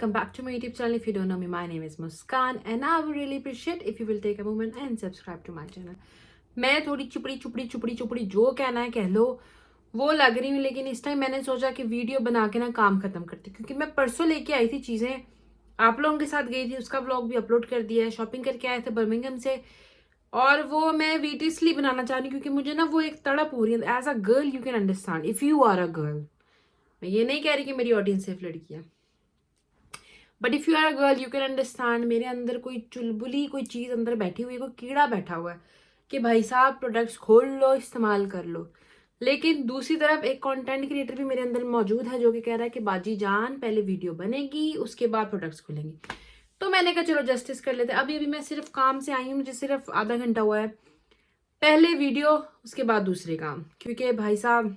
welcome back to my YouTube channel. If you don't know me, my name is Muskan and I would really appreciate if you will take a moment and subscribe to my channel. मैं थोड़ी चुपड़ी जो कहना है कह लो वो लग रही हूँ, लेकिन इस टाइम मैंने सोचा कि वीडियो बना के ना काम खत्म करती, क्योंकि मैं परसों लेके आई थी चीज़ें, आप लोगों के साथ गई थी, उसका व्लॉग भी अपलोड कर दिया है। शॉपिंग करके आए थे बर्मिंघम से और वो मैं वीडियो इसलिए बनाना चाह रही हूँ क्योंकि मुझे ना वो एक तड़प हो रही है। As a girl you can understand if you are a girl. मैं ये नहीं कह रही कि मेरी ऑडियंस सिर्फ लड़की है, but if you are a girl you can understand. मेरे अंदर कोई चुलबुली कोई चीज़ अंदर बैठी हुई है, कोई कीड़ा बैठा हुआ है कि भाई साहब प्रोडक्ट्स खोल लो, इस्तेमाल कर लो। लेकिन दूसरी तरफ एक कंटेंट क्रिएटर भी मेरे अंदर मौजूद है जो कि कह रहा है कि बाजी जान पहले वीडियो बनेगी उसके बाद प्रोडक्ट्स खुलेंगे। तो मैंने कहा चलो जस्टिस कर लेते। अभी मैं सिर्फ काम से आई हूँ, मुझे सिर्फ आधा घंटा हुआ है। पहले वीडियो उसके बाद दूसरे काम, क्योंकि भाई साहब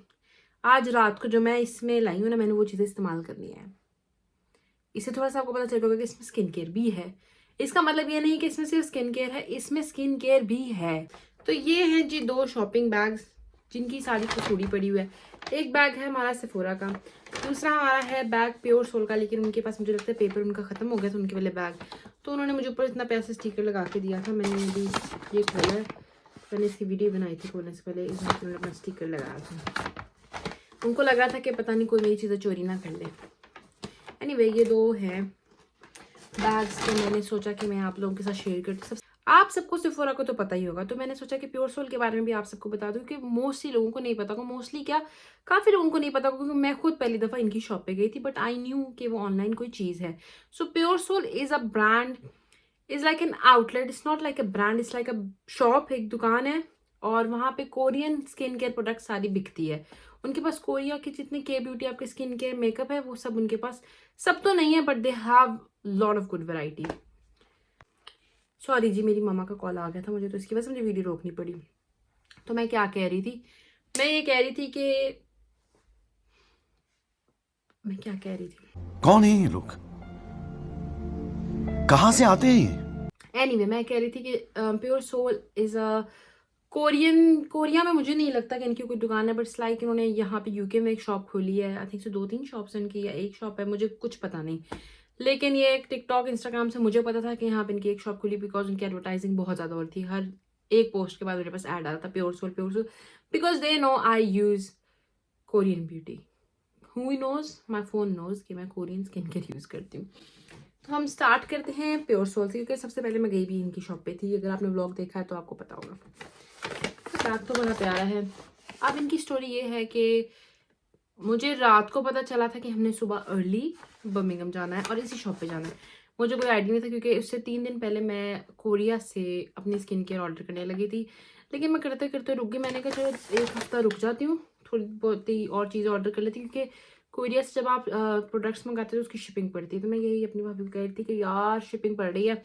आज रात को जो मैं इसमें लाई हूँ ना, मैंने वो चीज़ें इस्तेमाल करनी है। इससे थोड़ा सा आपको पता चल गया कि इसमें स्किन केयर भी है। इसका मतलब ये नहीं कि इसमें सिर्फ स्किन केयर है, इसमें स्किन केयर भी है। तो ये हैं जी 2 शॉपिंग बैग्स जिनकी सारी कसूड़ी पड़ी हुई है। एक बैग है हमारा सेफोरा का, दूसरा हमारा है बैग प्योर सोल का, लेकिन उनके पास मुझे लगता है पेपर उनका ख़त्म हो गया था, उनके वाले बैग। तो उन्होंने मुझे ऊपर इतना पैसा स्टिकर लगा के दिया था। मैंने भी ये खोला है, मैंने इसकी वीडियो बनाई थी खोलने से पहले, इसमें उन्होंने अपना स्टिकर लगाया था। उनको लगा था कि पता नहीं कोई मेरी चीज़ें चोरी ना कर ले। एनीवे ये 2 हैं बैग्स, तो मैंने सोचा कि मैं आप लोगों के साथ शेयर करती। आप सबको सेफोरा को तो पता ही होगा, तो मैंने सोचा कि प्योर सोल के बारे में भी आप सबको बता दूं, क्योंकि मोस्टली लोगों को नहीं पता होगा। मोस्टली क्या, काफ़ी लोगों को नहीं पता होगा, क्योंकि मैं खुद पहली दफ़ा इनकी शॉप पे गई थी, बट आई न्यू कि वो ऑनलाइन कोई चीज़ है। So Pure Soul is a brand, is like an outlet, it's not like a brand, it's like a shop, एक दुकान है। और वहाँ पे कोरियन स्किन केयर प्रोडक्ट सारी बिकती है। उनके पास कोरिया की जितनी के ब्यूटी आपके स्किन केयर मेकअप है वो सब उनके पास, सब तो नहीं है but they have lot of good variety. Sorry जी, मेरी मामा का कॉल आ गया था मुझे, तो इसकी वजह से मुझे वीडियो रोकनी पड़ी। तो मैं क्या कह रही थी, मैं ये कह रही थी कि मैं क्या कह रही थी, कौन है ये लोग, कहाँ से आते हैं? एनीवे मैं कह रही थी कि Pure Soul is a Korea में मुझे नहीं लगता कि इनकी कोई दुकान है, बट लाइक इन्होंने यहाँ पे यूके में एक शॉप खोली है। आई थिंक से 2-3 शॉप्स इनकी, या एक शॉप है, मुझे कुछ पता नहीं। लेकिन ये एक टिकटॉक इंस्टाग्राम से मुझे पता था कि यहाँ पे इनकी एक शॉप खुली, बिकॉज उनकी एडवर्टाइजिंग बहुत ज़्यादा हो रही थी। हर एक पोस्ट के बाद मेरे पास ऐड आ रहा था Pure Soul, because they know I use Korean beauty. Who knows, my phone knows कि मैं कोरियन स्किन केयर यूज़ करती हूँ। तो हम स्टार्ट करते हैं प्योर सोल से, क्योंकि सबसे पहले मैं गई भी इनकी शॉप पे थी। अगर आपने व्लॉग देखा है तो आपको पता होगा। बैग तो बड़ा प्यारा है। अब इनकी स्टोरी ये है कि मुझे रात को पता चला था कि हमने सुबह अर्ली बर्मिंघम जाना है और इसी शॉप पे जाना है। मुझे कोई आइडिया नहीं था, क्योंकि उससे 3 दिन पहले मैं कोरिया से अपनी स्किन केयर ऑर्डर करने लगी थी, लेकिन मैं करते करते रुक गई। मैंने कहा चलो 1 हफ्ता रुक जाती हूँ, थोड़ी बहुत ही और चीज़ें ऑर्डर कर लेती, क्योंकि कोरिया से जब आप प्रोडक्ट्स मंगाते हो उसकी शिपिंग पड़ती है। तो मैं यही अपनी भाभी को कह रही थी कि यार शिपिंग पड़ रही है,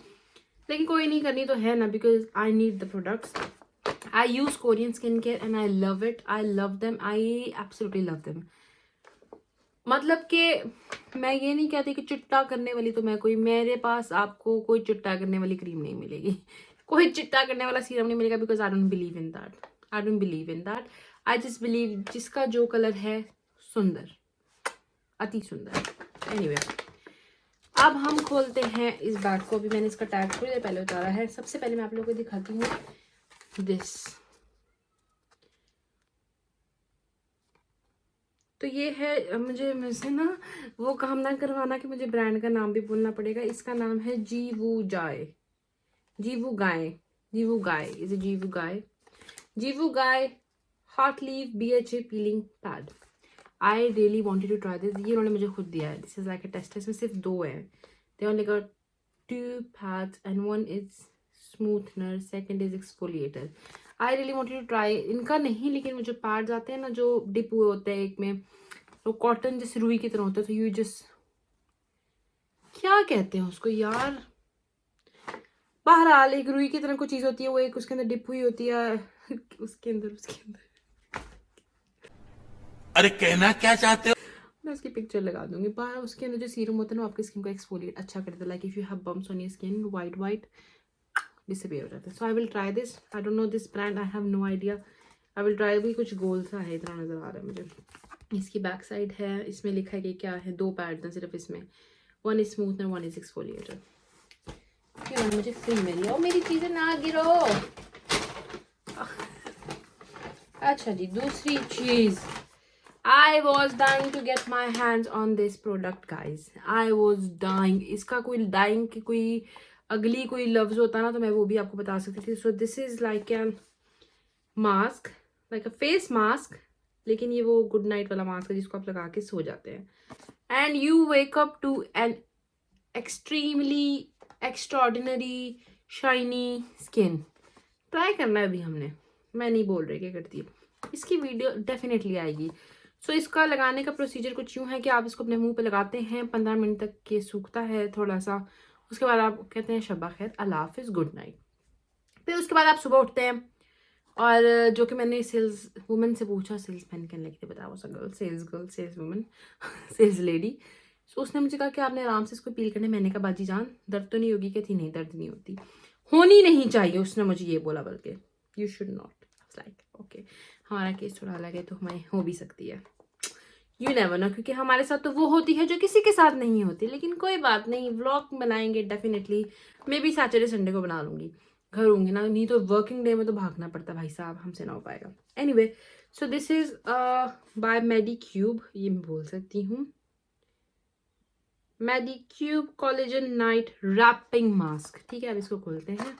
लेकिन कोई नहीं, करनी तो है ना, because I need the products. I use Korean skincare and I love it. I love them. I absolutely love them. मतलब कि मैं ये नहीं कहती कि चिट्टा करने वाली तो मैं कोई, मेरे पास आपको कोई चिट्टा करने वाली क्रीम नहीं मिलेगी, कोई चिट्टा करने वाला सीरम नहीं मिलेगा, because I don't believe in that. I don't believe in that. I just believe जिसका जो कलर है सुंदर, अति सुंदर। एनीवे अब हम खोलते हैं इस बैग को। अभी मैंने इसका टैग थोड़ी देर पहले उतारा है। सबसे पहले मैं आप लोगों को दिखाती हूँ दिस। तो ये है, मुझे ना वो काम ना करवाना कि मुझे ब्रांड का नाम भी बोलना पड़ेगा। इसका नाम है जीवू गाय, जीवू गाय इज जीवू गाय heartleaf BHA peeling pad. I really wanted to try this. ये उन्होंने मुझे खुद दिया है, this is like a test. इसमें सिर्फ 2 है, they only got 2 pads and 1 is smoothener, second is exfoliator. I really wanted to try इनका नहीं, लेकिन मुझे पैड्स आते हैं ना जो डिप हुए होते हैं एक में, तो कॉटन जैसे रुई की तरह होता है, तो यू जस्ट क्या कहते हैं उसको यार, बहरहाल एक रुई की तरह कोई चीज होती है, वो एक उसके अंदर डिप हुई होती है उसके अंदर अरे कहना क्या चाहते हो? मैं उसकी पिक्चर लगा दूंगी। पर उसके अंदर जो सीरम होता है ना, आपकी स्किन को एक्सफोलिएट अच्छा करता है। Like if you have bumps on your skin, white disappear हो जाता है। So I will try this. I don't know this brand, I have no idea. I will try. भी कुछ गोल सा है, इतना नजर आ रहा है मुझे। इसकी बैक साइड है, इसमें लिखा है कि क्या है, 2 पैड्स हैं सिर्फ इसमें। One is smoothener, one is exfoliator. क्यों मुझे फ्री मिली हो, मेरी चीजें ना गिरो। अच्छा जी, दूसरी चीज, I was dying to get my hands on this product guys. I was dying. इसका कोई dying की कोई अगली कोई लफ्ज होता ना तो मैं वो भी आपको बता सकती थी। So this is like a mask, like a face mask, लेकिन ये वो गुड नाइट वाला मास्क है जिसको आप लगा के सो जाते हैं। And you wake up to an extremely extraordinary shiny skin. Try करना है अभी हमने, मैं नहीं बोल रही क्या करती है। इसकी वीडियो डेफिनेटली आएगी। सो इसका लगाने का प्रोसीजर कुछ यूँ है कि आप इसको अपने मुंह पे लगाते हैं, 15 मिनट तक के सूखता है थोड़ा सा, उसके बाद आप कहते हैं शब्बा खैर, अल्लाह हाफिज़, गुड नाइट। फिर उसके बाद आप सुबह उठते हैं और जो कि मैंने सेल्स वुमन से पूछा, सेल्स मैन कहने लगी थी बताओ सा girl, sales woman sales lady. So उसने मुझे कहा कि आपने आराम से इसको पील करना है। मैंने कहा बाजी जान दर्द तो नहीं होगी? कहती नहीं दर्द नहीं होती, होनी नहीं चाहिए, उसने मुझे ये बोला, बल्कि you should not. Like okay, हमारा केस थोड़ा अलग है तो हमें हो भी सकती है, यू नेवर नो, क्योंकि हमारे साथ तो वो होती है जो किसी के साथ नहीं होती। लेकिन कोई बात नहीं, व्लॉग बनाएंगे डेफिनेटली, मैं भी सैटरडे संडे को बना लूँगी, घर होंगे ना, नहीं तो वर्किंग डे में तो भागना पड़ता भाई साहब, हमसे ना हो पाएगा। Anyway, so this is by Medicube, ये मैं बोल सकती हूँ, Medicube collagen night wrapping mask. ठीक है, अब इसको खोलते हैं।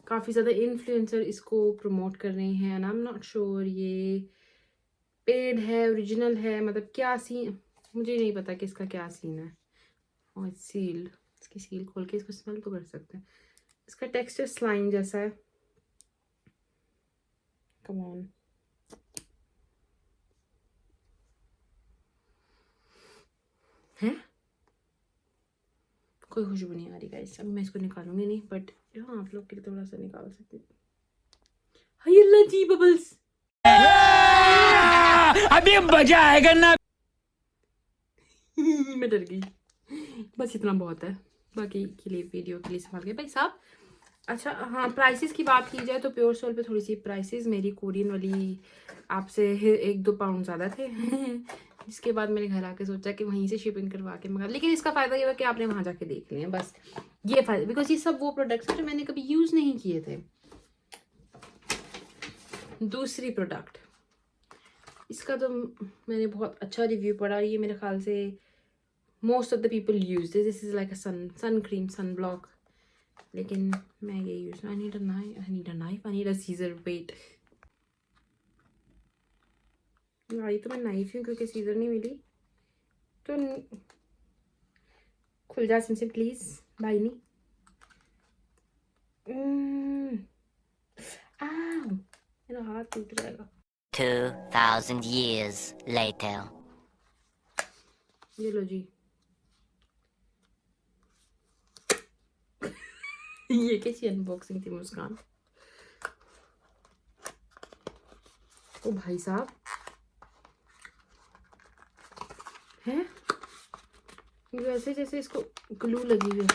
काफ़ी ज़्यादा इन्फ्लुएंसर इसको प्रमोट कर रहे हैं and I am not sure ये पेड है, ओरिजिनल है, मतलब क्या सीन, मुझे नहीं पता कि इसका क्या सीन है। और सील, इसकी सील खोल के इसको स्मेल तो कर सकते हैं। इसका टेक्सचर स्लाइम जैसा है। कम ऑन, है कोई खुशबू नहीं आ रही गाइस। अब मैं इसको निकालूंगी नहीं, बट हाँ आप लोग के लिए थोड़ा सा निकाल सकती हूँ। हाय अल्लाह जी, बबल्स, अभी मजा आएगा ना। मैं डर गई। बस इतना बहुत है, बाकी के लिए वीडियो के लिए संभाल गए भाई साहब। अच्छा हाँ, प्राइसेस की बात की जाए तो प्योर सोल पे थोड़ी सी प्राइसेस मेरी कोरियन वाली आपसे 1-2 पाउंड ज़्यादा थे जिसके बाद मैंने घर आके सोचा कि वहीं से शिपिंग करवा के मंगा, लेकिन इसका फ़ायदा ये हुआ कि आपने वहाँ जाके देख लिए, बस ये फ़ायदा, बिकॉज ये सब वो प्रोडक्ट्स हैं जो मैंने कभी यूज़ नहीं किए थे। दूसरी प्रोडक्ट, इसका तो मैंने बहुत अच्छा रिव्यू पढ़ा, ये मेरे ख्याल से most of the people use this is like a sun cream, sun block, लेकिन मैं ये use, I need a scissor, wait I तो मैं नाइफ हूँ क्योंकि सीजर नहीं मिली, तो खुल जा सिम प्लीज भाई नहीं। मेरा हाथ टूट जाएगा। 2000 years later. ये लो जी ये कैसी अनबॉक्सिंग थी मुस्कान। ओ भाई साहब, है वैसे जैसे इसको ग्लू लगी हुई है।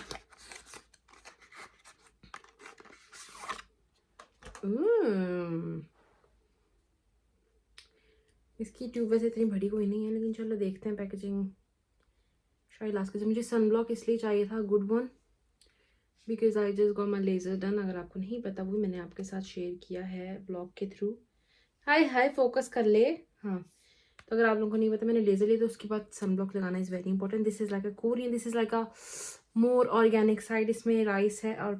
इसकी ट्यूब वैसे इतनी बड़ी कोई नहीं है, लेकिन चलो देखते हैं पैकेजिंग। शायद लास्ट मुझे सन ब्लॉक इसलिए चाहिए था, good one, because I just got my laser done. अगर आपको नहीं पता वो मैंने आपके साथ शेयर किया है ब्लॉग के थ्रू। हाय फोकस कर ले। हाँ, तो अगर आप लोगों को नहीं पता मैंने लेजर लिया तो उसके बाद सन ब्लॉक लगाना is very important. This is like a Korean, this is like a more organic side. इसमें राइस है और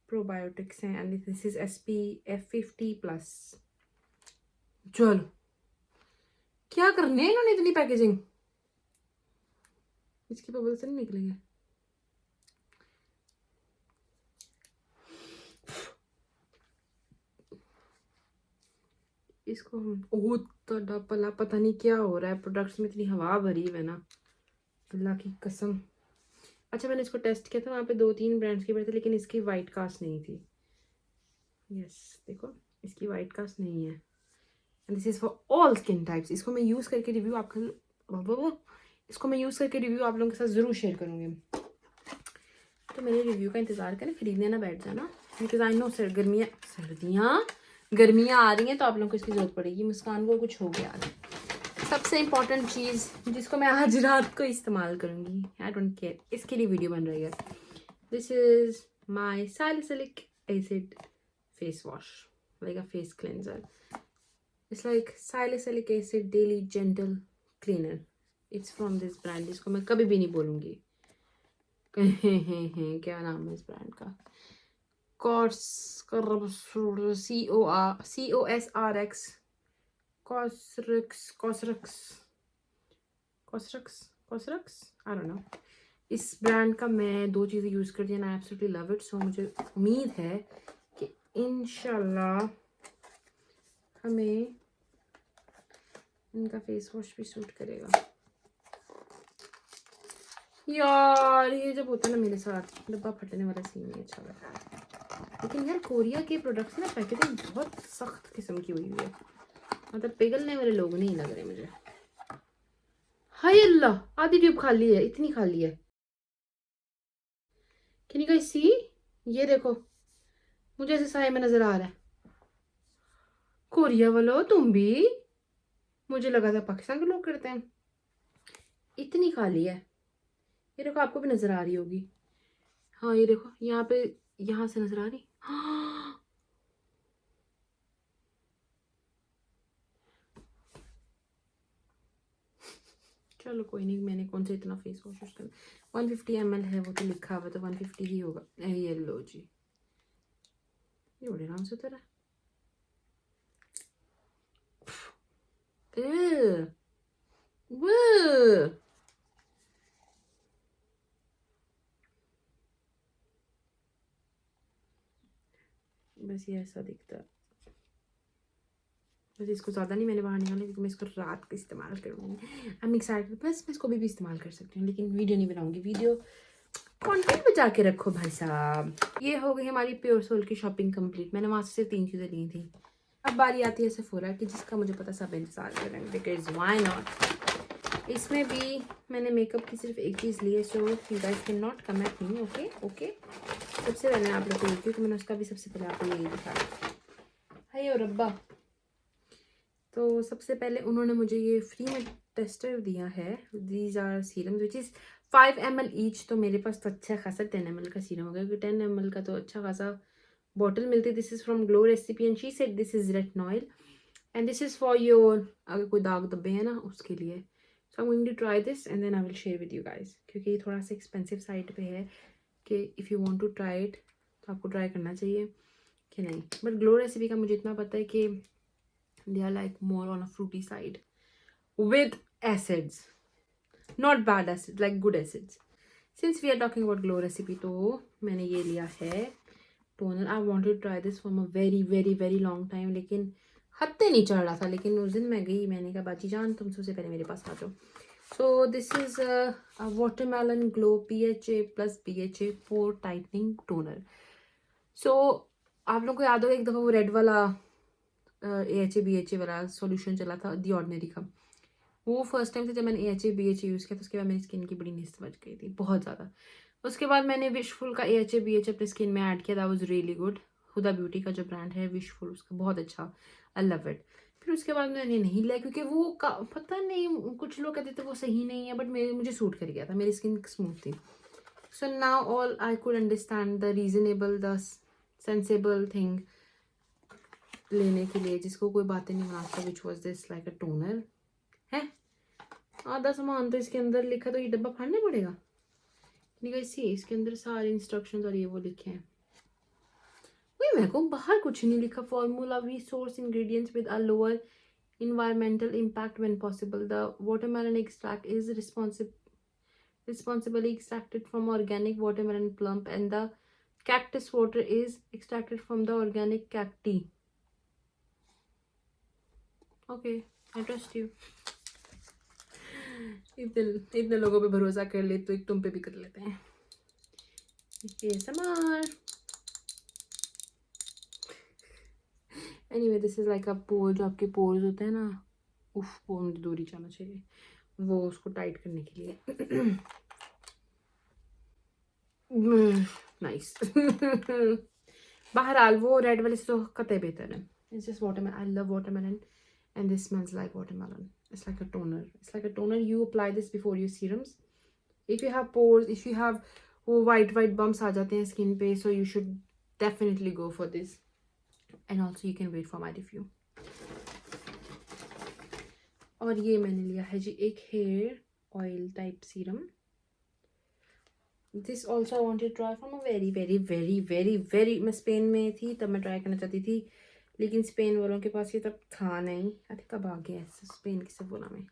प्रोबायोटिक्स हैं एंड दिस इज SPF 50+। चलो क्या करने इन्होंने इतनी पैकेजिंग, इसकी बबल से नहीं निकलेंगे। इसको हम ओह तड़ा पला, पता नहीं क्या हो रहा है, प्रोडक्ट्स में इतनी हवा भरी है ना, अल्लाह की कसम। अच्छा मैंने इसको टेस्ट किया था, वहाँ पे 2-3 ब्रांड्स के थे, लेकिन इसकी वाइट कास्ट नहीं थी। यस देखो इसकी वाइट कास्ट नहीं है and this is for all skin types. इसको मैं यूज़ करके रिव्यू आप लोगों के साथ ज़रूर शेयर करूँगी। तो मेरे रिव्यू का इंतज़ार करें, खरीदने ना बैठ जाना, बिकॉज आई नो गर्मियाँ आ रही हैं तो आप लोगों को इसकी ज़रूरत पड़ेगी। मुस्कान को कुछ हो गया आज, सबसे इम्पोर्टेंट चीज़ जिसको मैं आज रात को इस्तेमाल करूँगी, आई डोंट केयर, इसके लिए वीडियो बन रही है. This is my salicylic acid face wash, like a face cleanser. It's like salicylic acid daily gentle cleaner. It's from this brand, जिसको मैं कभी भी नहीं बोलूँगी. क्या नाम है इस ब्रांड का? COSRX Cosrx, I don't no. इस ब्रांड का मैं 2 चीज़ें यूज़ करती हूँ, आई एब्सोल्युटली लव इट. सो मुझे उम्मीद है कि इंशाल्लाह हमें इनका फेस वॉश भी सूट करेगा. यार ये जब होता है ना मेरे साथ, डब्बा फटने वाला सीन नहीं अच्छा लगता. लेकिन यार कोरिया के प्रोडक्ट्स ना पैकेजिंग बहुत सख्त किस्म की हुई है, मतलब पिघलने वाले लोग नहीं लग रहे मुझे. हाय अल्लाह, आधी ट्यूब खाली है, इतनी खाली है. कैन यू गाइस सी? ये देखो, मुझे ऐसे साए में नजर आ रहा है. कोरिया वालों तुम भी, मुझे लगा था पाकिस्तान के लोग करते हैं. इतनी खाली है. ये देखो, आपको भी नजर आ रही होगी. हाँ ये देखो, यहाँ पे, यहाँ से नजर आ रही. चलो कोई नहीं, मैंने कौन सा इतना फेस वॉश यूज करना. 150 ml है, वो तो लिखा हुआ, तो 150 ही होगा. ये लो जी, ये बड़े आराम से उतर है. बस ये ऐसा दिखता है. बस इसको ज़्यादा नहीं मैंने बाहर निकाला, क्योंकि मैं इसको रात को इस्तेमाल करूँगी. I am excited. बस मैं इसको भी इस्तेमाल कर सकती हूँ, लेकिन वीडियो नहीं बनाऊँगी. वीडियो कंटेंट बचा के रखो भाई साहब. ये हो गई हमारी प्योर सोल की शॉपिंग कंप्लीट. मैंने वहाँ से सिर्फ 3 चीज़ें ली थी. अब बारी आती है सेफोरा की, जिसका मुझे पता सब इंतजार कर रहे हैं, बिकॉज व्हाई नॉट. इसमें भी मैंने मेकअप की सिर्फ एक चीज़ ली है, so you guys can not come at me. Okay okay. सबसे पहले आप लोग को ये, क्योंकि मैंने उसका भी सबसे पहले आपको यही दिखाया. हाय और रब्बा. तो सबसे पहले उन्होंने मुझे ये फ्री में टेस्टर दिया है. These are serum which is 5 ml each. तो मेरे पास तो अच्छा खासा 10 ml का सीरम हो गया, क्योंकि 10 ml का तो अच्छा खासा बॉटल मिलती है. This is from Glow Recipe and she said this is retinol and this is for your, अगर कोई दाग धब्बे हैं ना उसके लिए. So I am going to try this and then I will share with you guys, क्योंकि ये थोड़ा सा एक्सपेंसिव साइड पे है, कि if you want to try it तो आपको ट्राई करना चाहिए कि नहीं. बट ग्लो रेसिपी का मुझे इतना पता है कि they are like more on a fruity side with acids, not bad acids, like good acids. Since we are talking about glow recipe, तो मैंने ये लिया है toner. I wanted to try this from a very very very long time, लेकिन हत्ते नहीं चढ़ रहा था. लेकिन उस दिन मैं गई, मैंने कहा बाजी जान तुम सबसे पहले मेरे पास आ जाओ. So this is a watermelon glow PHA plus BHA pore tightening toner. So आप लोगों को याद होगा एक दफ़ा वो रेड वाला AHA BHA वाला सॉल्यूशन चला था, दी ऑर्डिनरी का. वो फर्स्ट टाइम से जब मैंने AHA BHA यूज़ किया, तो उसके बाद मेरी स्किन की बड़ी निस्त बच गई थी, बहुत ज़्यादा. उसके बाद मैंने विशफुल का AHA BHA अपनी स्किन में ऐड किया. That was really good. Huda Beauty का जो ब्रांड है विशफुल, उसका बहुत अच्छा, आई लव इट. फिर उसके बाद मैंने नहीं लिया, क्योंकि वो पता नहीं, कुछ लोग कहते थे वो सही नहीं है, बट मुझे सूट कर गया था, मेरी स्किन स्मूथ थी. So now all I could understand the reasonable, the sensible thing लेने के लिए, जिसको कोई बातें नहीं बनाता. Which was this like a toner है. आधा सामान तो इसके अंदर लिखा, तो ये डब्बा फाड़ना पड़ेगा. सी इसके अंदर सारे इंस्ट्रक्शंस और ये वो लिखे हैं. वही मेरे को बाहर कुछ नहीं लिखा. Formula we source ingredients with a lower environmental impact when possible. The watermelon extract is responsibly extracted from organic watermelon plump, and the cactus water is extracted from the organic cacti. Okay, I trust you. इतने लोगों पे भरोसा कर ले तो एक तुम पे भी कर लेते हैं. ये समार. Anyway, this is like a pore, जो आपके पोर्स होते हैं ना, उफ वो मुझे दूरी जाना चाहिए, वो उसको टाइट करने के लिए. नाइस. बहरहाल वो रेड वाले से तो कतई बेहतर है. It's just watermelon. I love watermelon and this smells like watermelon. It's like a toner. It's like a toner. You apply this before your serums. If you have pores, if you have वो white bumps आ जाते हैं skin पे, so you should definitely go for this. And also you can wait for my review. और ये मैंने लिया है जी एक hair oil type serum. This also I wanted to try from a very मैं स्पेन में थी तब मैं ट्राई करना चाहती थी, लेकिन स्पेन वालों के पास ये तब था नहीं. आई थिंक कब आ गया स्पेन की सफोला में.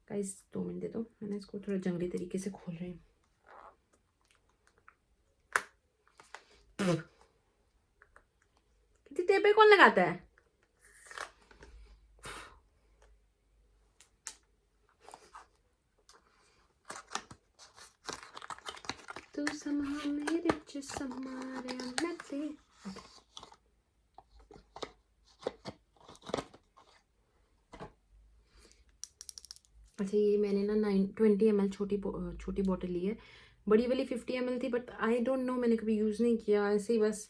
गाइस 2 मिनट दे दो, मैंने इसको थोड़ा जंगली तरीके से खोल रही हूँ. कितनी टेपे कौन लगाता है? तू समा मेरे समारे नते. अच्छा ये मैंने ना 20 ml छोटी बॉटल ली है. बड़ी वाली 50 ml थी, बट आई डोंट नो, मैंने कभी यूज़ नहीं किया. ऐसे ही बस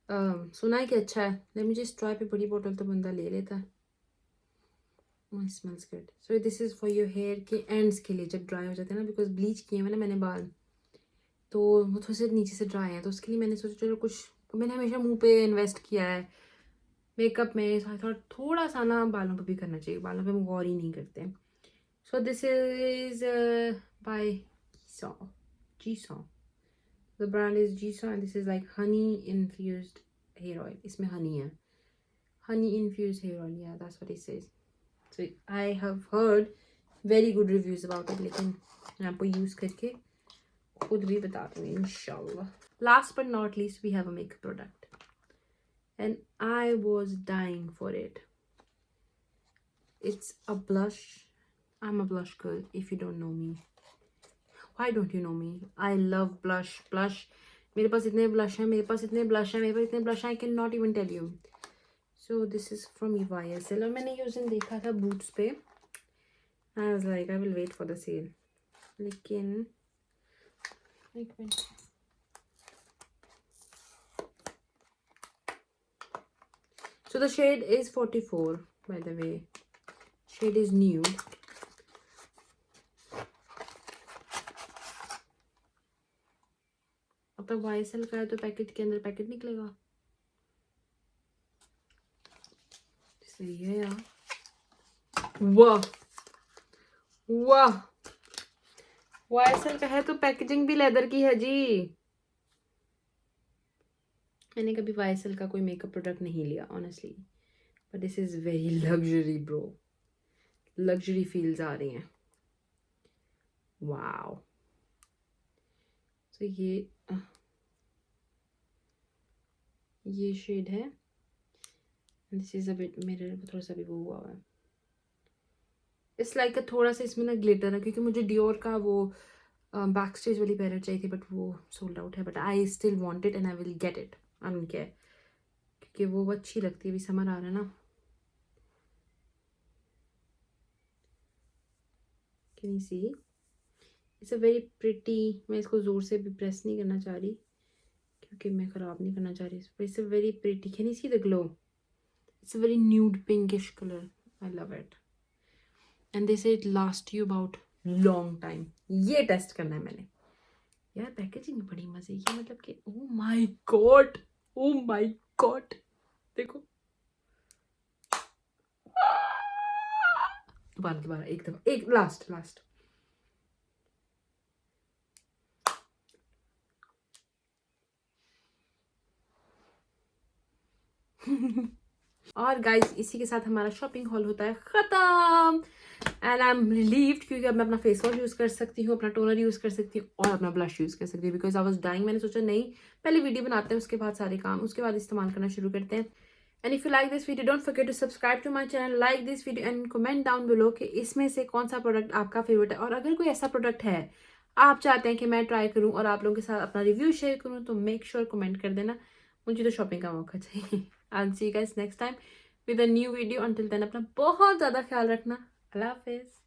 सुना है कि अच्छा है. Let me just try. पे बड़ी बॉटल तो बंदा ले लेता है. Smells good. So this is for your hair के एंड्स के लिए, जब ड्राई हो जाते हैं ना, बिकॉज ब्लीच किए हैं मैंने बाल, तो वो थोड़े से नीचे से ड्राई है, तो उसके लिए मैंने सोचा चलो कुछ, मैंने हमेशा मुंह पे इन्वेस्ट किया है मेकअप में, थोड़ा सा ना बालों पे भी करना चाहिए. बालों पे हम गौर ही नहीं करते. सो this is bye Jisoo. The brand is Jisoo and this is like honey infused hair oil. इसमें honey है. Honey infused hair oil. Yeah, that's what it says. So I have heard very good reviews about it, लेकिन मैं आपको use करके खुद भी बता दूँगी इंशाल्लाह. Last but not least, we have a makeup product, and I was dying for it. It's a blush. I'm a blush girl. If you don't know me, why don't you know me? I love blush. मेरे पास इतने blush हैं, I cannot even tell you. So this is from YSL और मैंने ये उस दिन देखा था Boots पे. I was like, I will wait for the sale. लेकिन एक minute. So the shade is 44, by the way. Shade is nude. अब तक YSL का है तो पैकेट के अंदर पैकेट निकलेगा. सही है यार. वाह YSL का है तो पैकेजिंग भी लेदर की है जी. मैंने कभी YSL का कोई मेकअप प्रोडक्ट नहीं लिया honestly, but this is very luxury bro. Luxury feels आ रही हैं. वाओ. तो ये शेड है. दिस इज अ बिट, मेरे थोड़ा सा भी वो हुआ है. इट्स लाइक थोड़ा सा इसमें ना ग्लिटर है, क्योंकि मुझे डियोर का वो बैक स्टेज वाली पैलेट चाहिए थी, बट वो सोल्ड आउट है. But I still want it and I will get it. I don't care, क्योंकि वो अच्छी लगती है. अभी समर आ रहा है ना. Can you see? It's a very pretty. मैं इसको ज़ोर से भी प्रेस नहीं करना चाह रही, क्योंकि मैं ख़राब नहीं करना चाह रही. It's a very pretty. Can you see the glow? It's a very nude pinkish colour. I love it. And this it last you about long time. ये टेस्ट करना है मैंने यार. पैकेजिंग बड़ी मजे की, मतलब कि ओ माय गॉड, देखो. दोबारा एक दफा, एक लास्ट. और गाइस इसी के साथ हमारा शॉपिंग हॉल होता है खत्म. एंड आई एम रिलीव्ड, क्योंकि अब मैं अपना फेस वॉश यूज़ कर सकती हूँ, अपना टोनर यूज़ कर सकती हूँ और अपना ब्लश यूज़ कर सकती हूँ. Because I was dying. मैंने सोचा नहीं, पहले वीडियो बनाते हैं, उसके बाद सारे काम, उसके बाद इस्तेमाल करना शुरू करते हैं. And if you like this video, don't forget to subscribe to my channel, like this video and comment down below कि इसमें से कौन सा प्रोडक्ट आपका फेवरेट है. और अगर कोई ऐसा प्रोडक्ट है आप चाहते हैं कि मैं ट्राई करूँ और आप लोगों के साथ अपना रिव्यू शेयर करूँ, तो मेक श्योर कमेंट कर देना. मुझे तो शॉपिंग का मौका चाहिए. I will see you guys next time with a new video. Until then अपना बहुत ज़्यादा ख्याल रखना. अल्लाह हाफिज़.